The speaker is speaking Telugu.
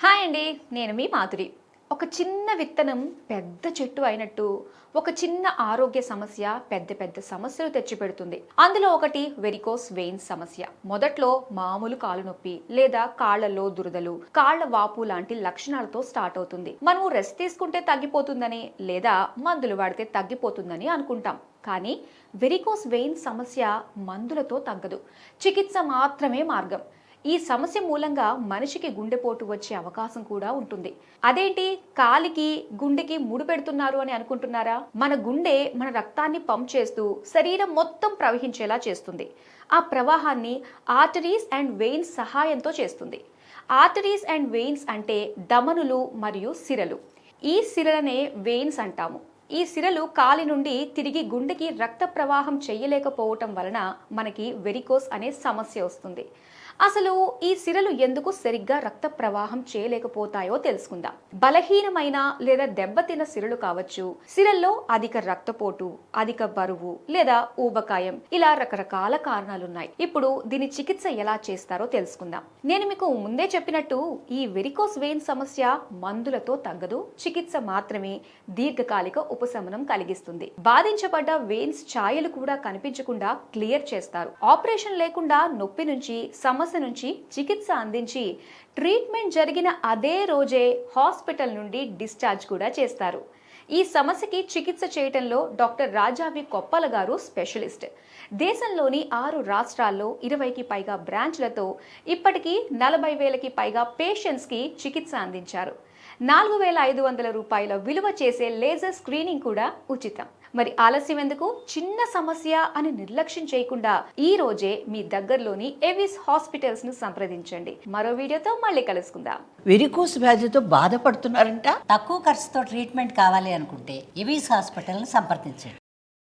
హాయ్ అండి, నేను మీ మాధురి. ఒక చిన్న విత్తనం పెద్ద చెట్టు అయినట్టు ఒక చిన్న ఆరోగ్య సమస్య పెద్ద పెద్ద సమస్యలు తెచ్చిపెడుతుంది. అందులో ఒకటి వెరికోస్ వెయిన్స్ సమస్య. మొదట్లో మామూలు కాలు నొప్పి లేదా కాళ్లలో దురదలు, కాళ్ల వాపు లాంటి లక్షణాలతో స్టార్ట్ అవుతుంది. మనం రెస్ట్ తీసుకుంటే తగ్గిపోతుందని లేదా మందులు వాడితే తగ్గిపోతుందని అనుకుంటాం. కానీ వెరికోస్ వెయిన్స్ సమస్య మందులతో తగ్గదు, చికిత్స మాత్రమే మార్గం. ఈ సమస్య మూలంగా మనిషికి గుండెపోటు వచ్చే అవకాశం కూడా ఉంటుంది. అదేంటి, కాలికి గుండెకి ముడి పెడుతున్నారు అని అనుకుంటున్నారా? మన గుండె మన రక్తాన్ని పంప్ చేస్తూ శరీరం మొత్తం ప్రవహించేలా చేస్తుంది. ఆ ప్రవాహాన్ని ఆర్టరీస్ అండ్ వెయిన్స్ సహాయంతో చేస్తుంది. ఆర్టరీస్ అండ్ వెయిన్స్ అంటే ధమనులు మరియు సిరలు. ఈ సిరలనే వెయిన్స్ అంటాము. ఈ సిరలు కాలి నుండి తిరిగి గుండెకి రక్త ప్రవాహం చేయలేకపోవటం వలన మనకి వెరికోస్ అనే సమస్య వస్తుంది. అసలు ఈ సిరలు ఎందుకు సరిగ్గా రక్త ప్రవాహం చేయలేకపోతాయో తెలుసుకుందాం. బలహీనమైన లేదా దెబ్బతిన్న సిరలు కావచ్చు, సిరల్లో అధిక రక్తపోటు, అధిక బరువు లేదా ఊబకాయం, ఇలా రకరకాల కారణాలున్నాయి. ఇప్పుడు దీని చికిత్స ఎలా చేస్తారో తెలుసుకుందాం. నేను మీకు ముందే చెప్పినట్టు ఈ వెరికోస్ వెయిన్ సమస్య మందులతో తగ్గదు, చికిత్స మాత్రమే దీర్ఘకాలిక ఉపశమనం కలిగిస్తుంది. బాధించబడ్డ వెయిన్స్ ఛాయలు కూడా కనిపించకుండా క్లియర్ చేస్తారు. ఆపరేషన్ లేకుండా నొప్పి నుంచి సమస్య నుంచి చికిత్స అందించి ట్రీట్మెంట్ జరిగిన అదే రోజే హాస్పిటల్ నుండి డిశ్చార్జ్ కూడా చేస్తారు. ఈ సమస్యకి చికిత్స చేయటంలో డాక్టర్ రాజావి కొప్పల గారు స్పెషలిస్ట్. దేశంలోని 6 రాష్ట్రాల్లో 20కి పైగా బ్రాంచ్లతో ఇప్పటికీ 40,000కి పైగా పేషెంట్స్కి చికిత్స అందించారు. 4,500 రూపాయల విలువ చేసే లేజర్ స్క్రీనింగ్ కూడా ఉచితం. మరి ఆలస్యం ఎందుకు? చిన్న సమస్య అని నిర్లక్ష్యం చేయకుండా ఈ రోజే మీ దగ్గరలోని ఎవిస్ హాస్పిటల్స్ ను సంప్రదించండి. మరో వీడియోతో మళ్ళీ కలుసుకుందాం. వెరికోస్ వ్యాధితో బాధపడుతున్నారంట. తక్కువ ఖర్చుతో ట్రీట్మెంట్ కావాలి అనుకుంటే ఎవిస్ హాస్పిటల్ని సంప్రదించండి.